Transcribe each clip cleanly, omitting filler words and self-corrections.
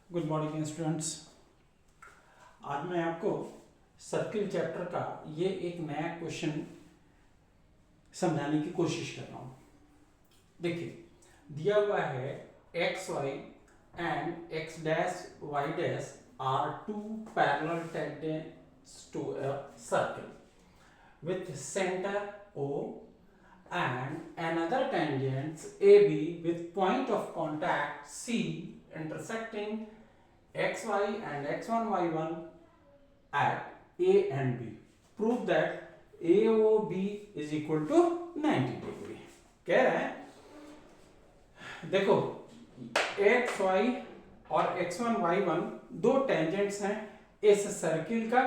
Good morning students. आज मैं आपको सर्किल चैप्टर का ये एक नया क्वेश्चन समझाने की कोशिश कर रहा हूँ। देखिए, दिया हुआ है X Y and X dash Y dash are two parallel tangents to a circle with centre O and another tangents AB with point of contact C intersecting xy and x1 y1 at A and B. Prove that AOB is equal to 90 degree. कह रहे हैं, देखो xy और x1 y1 दो tangents हैं इस circle का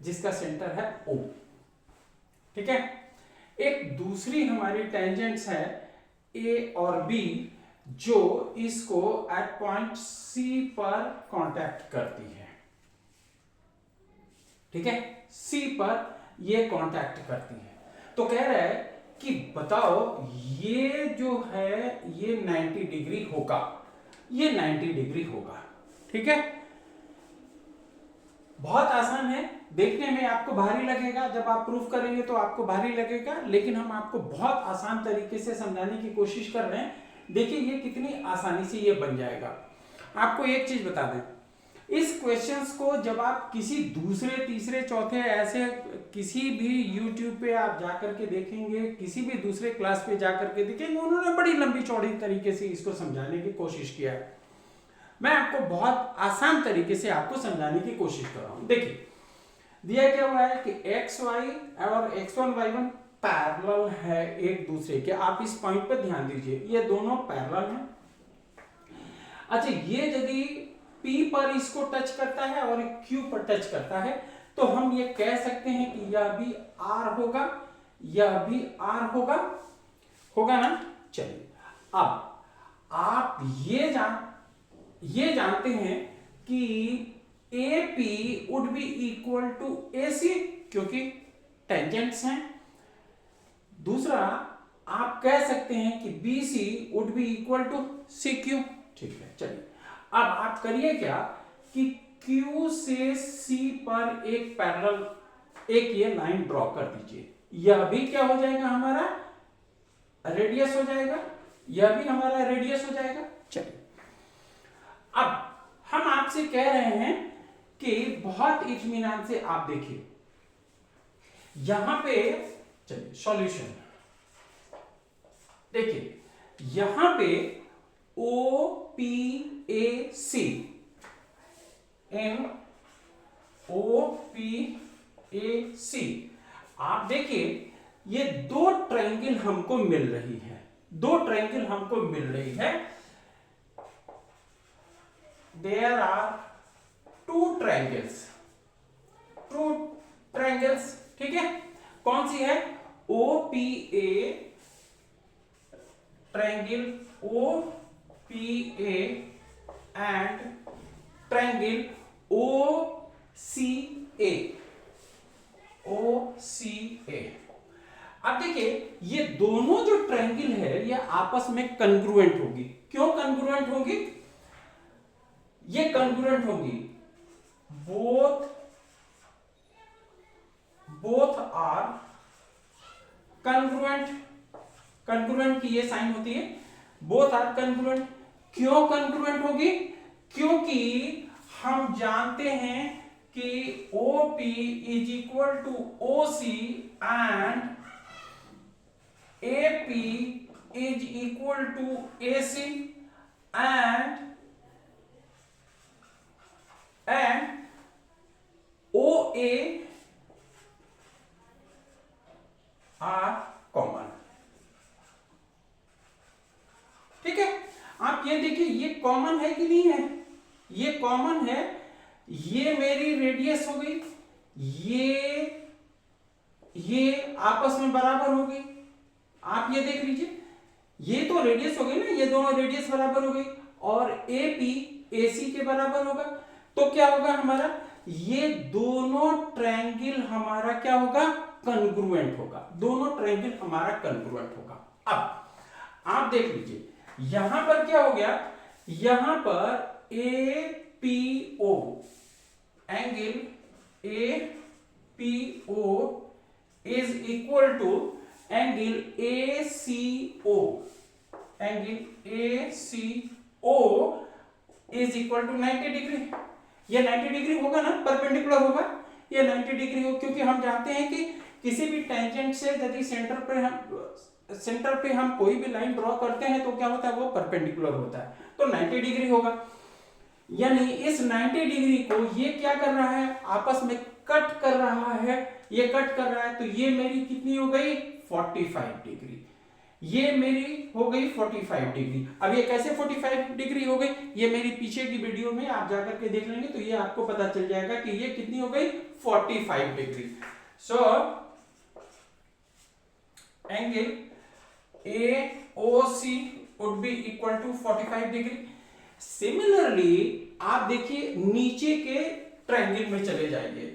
जिसका सेंटर है O। ठीक है, एक दूसरी हमारी टेंजेंट्स है A और B जो इसको एट पॉइंट C पर कांटेक्ट करती है। ठीक है, C पर ये कांटेक्ट करती है। तो कह रहा है कि बताओ ये जो है ये 90 डिग्री होगा, ये 90 डिग्री होगा। ठीक है, बहुत आसान है, देखने में आपको भारी लगेगा, जब आप प्रूफ करेंगे तो आपको भारी लगेगा, लेकिन हम आपको बहुत आसान तरीके से समझाने की कोशिश कर रहे हैं। देखिए ये कितनी आसानी से ये बन जाएगा। आपको एक चीज बता दें, इस क्वेश्चंस को जब आप किसी दूसरे तीसरे चौथे ऐसे किसी भी YouTube पे आप जाकर के देखेंगे, किसी भी दूसरे क्लास पे जाकर के देखेंगे, उन्होंने बड़ी लंबी चौड़ी तरीके से इसको समझाने की कोशिश किया है। मैं आपको बहुत आसान तरीके से आपको समझाने की कोशिश कर रहा हूं। देखिए, दिया क्या हुआ है कि एक्स वाई और x1 y1 पैरेलल है एक दूसरे के। आप इस पॉइंट पर ध्यान दीजिए, ये दोनों पैरेलल हैं। अच्छा, ये यदि P पर इसको टच करता है और Q पर टच करता है तो हम ये कह सकते हैं कि यह भी R होगा, यह भी R होगा ना। चलिए, अब आप ये जानते हैं कि AP would be equal to AC क्योंकि टेंजेंट्स हैं। दूसरा, आप कह सकते हैं कि BC would be equal to CQ। ठीक है, चलिए अब आप करिए क्या कि Q से C पर एक पैरेलल एक ये लाइन ड्रॉ कर दीजिए। यह भी क्या हो जाएगा, हमारा रेडियस हो जाएगा, यह भी हमारा रेडियस हो जाएगा। चलिए, अब हम आपसे कह रहे हैं कि बहुत इत्मीनान से आप देखिए, यहां पे चलिए सॉल्यूशन देखिए, यहां पे OPAC इन OPAC आप देखिए ये दो ट्रायंगल हमको मिल रही है, दो ट्रायंगल हमको मिल रही है। There are two triangles, ठीक है। कौन सी है? OPA triangle OPA and triangle OCA। अब देखिए ये दोनों जो ट्रायंगल है ये आपस में कन्ग्रुएंट होगी। क्यों कन्ग्रुएंट होगी? ये कन्ग्रुएंट होगी, बोथ आर कन्ग्रुएंट की ये साइन होती है, बोथ आर कन्ग्रुएंट। क्यों कन्ग्रुएंट होगी? क्योंकि हम जानते हैं कि OP is equal to OC and AP is equal to AC and OA are common। ठीक है, आप ये देखिए ये कॉमन है कि नहीं है? ये कॉमन है, ये मेरी रेडियस हो गई, ये आपस में बराबर हो गई। आप ये देख लीजिए, ये तो रेडियस हो गई ना, ये दोनों रेडियस बराबर हो गई और AP AC के बराबर होगा। तो क्या होगा हमारा, ये दोनों ट्रायंगल हमारा क्या होगा, कन्ग्रुएंट होगा। दोनों ट्रायंगल हमारा कन्ग्रुएंट होगा। अब आप देख लीजिए यहां पर क्या हो गया, यहां पर एक APO, angle APO is equal to angle ACO, angle ACO is equal to 90 degree. ये 90 डिग्री होगा ना, परपेंडिकुलर होगा, ये 90 डिग्री हो, क्योंकि हम जानते हैं कि किसी भी टेंजेंट से यदि सेंटर पे हम कोई भी लाइन ड्रॉ करते हैं तो क्या होता है, वो परपेंडिकुलर होता है, तो 90 डिग्री होगा। यानी इस 90 डिग्री को ये क्या कर रहा है, आपस में कट कर रहा है, ये कट कर रहा है, तो ये मेरी कितनी हो गई, 45 डिग्री, ये मेरी हो गई 45 डिग्री। अब ये कैसे 45 डिग्री हो गई, ये मेरी पीछे की वीडियो में आप जाकर के देख लेंगे तो ये आपको पता चल जाएगा कि ये कितनी हो गई, 45 degree. So angle AOC would be equal to 45 degree. Similarly आप देखिए नीचे के ट्रायंगल में चले जाइए,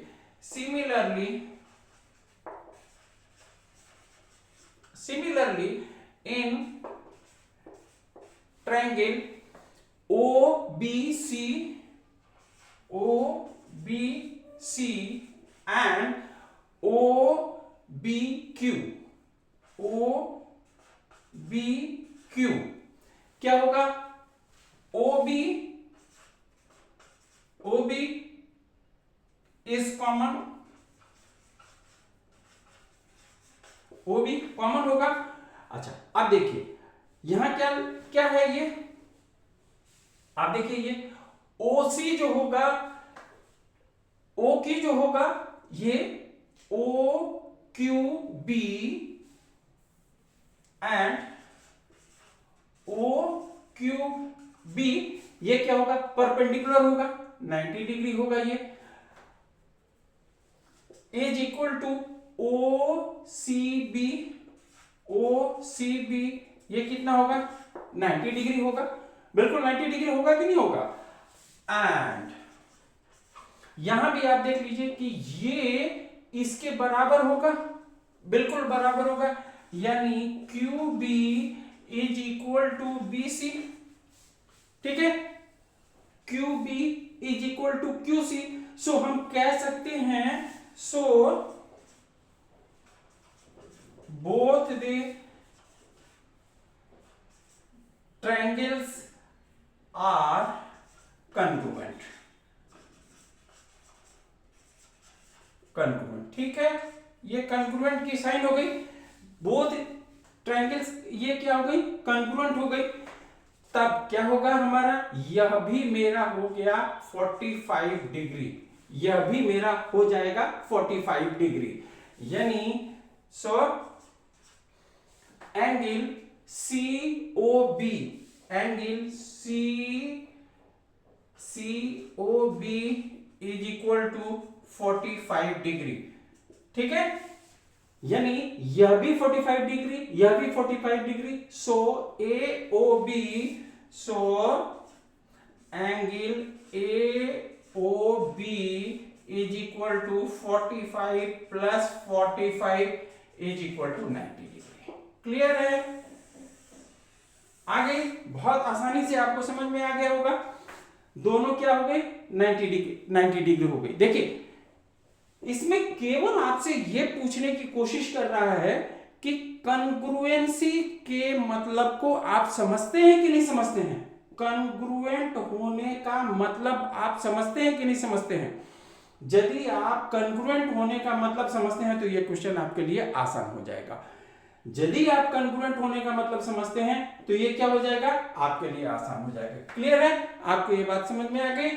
similarly in triangle OBC and OBQ क्या होगा, OB is common, OB common होगा। अच्छा अब देखिए यहां क्या क्या है, ये आप देखिए ये OC जो होगा, OQ जो होगा, ये OQB एंड OQB ये क्या होगा, परपेंडिकुलर होगा, 90 डिग्री होगा, ये इज इक्वल टू OCB ये कितना होगा, 90 डिग्री होगा, बिल्कुल 90 डिग्री होगा कि नहीं होगा। एंड यहां भी आप देख लीजिए कि ये इसके बराबर होगा, बिल्कुल बराबर होगा, यानी QB is equal to BC, ठीक है, QB is equal to QC। So हम कह सकते हैं, so both the triangles are congruent, ठीक है, ये congruent की साइन हो गई, बोथ ट्रायंगल्स ये क्या हो गई, congruent हो गई। तब क्या होगा हमारा, यह भी मेरा हो गया 45 डिग्री, यह भी मेरा हो जाएगा 45 डिग्री, यानी so angle COB is equal to 45 degree, ठीक है, यानी यह भी 45 डिग्री, यह भी 45 degree. So AOB, so angle AOB is equal to 45 plus 45 is equal to 90 degree. Clear है, आ गई, बहुत आसानी से आपको समझ में आ गया होगा। दोनों क्या हो गए, 90 डिग्री हो गई। देखिए इसमें केवल आपसे यह पूछने की कोशिश कर रहा है कि कॉन्ग्रुएंसी के मतलब को आप समझते हैं कि नहीं समझते हैं, कॉन्ग्रुएंट होने का मतलब आप समझते हैं कि नहीं समझते हैं। यदि आप कॉन्ग्रुएंट होने का मतलब समझते हैं तो यह क्वेश्चन आपके लिए आसान हो जाएगा। यदि आप कॉन्ग्रुएंट होने का मतलब समझते हैं तो ये क्या हो जाएगा, आपके लिए आसान हो जाएगा। क्लियर है, आपको ये बात समझ में आ गई,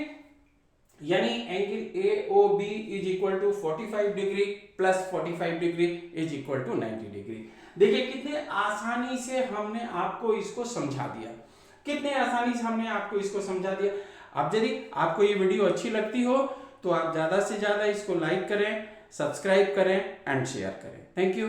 यानी angle AOB is equal to 45 degree plus 45 degree is equal to 90 degree. देखिए कितने आसानी से हमने आपको इसको समझा दिया, कितने आसानी से हमने आपको इसको समझा दिया। अब यदि आपको ये वीडियो अच्छी लगती हो तो आप ज्यादा से ज्यादा इसको लाइक करें, सब्सक्राइब करें एंड शेयर करें। Thank you.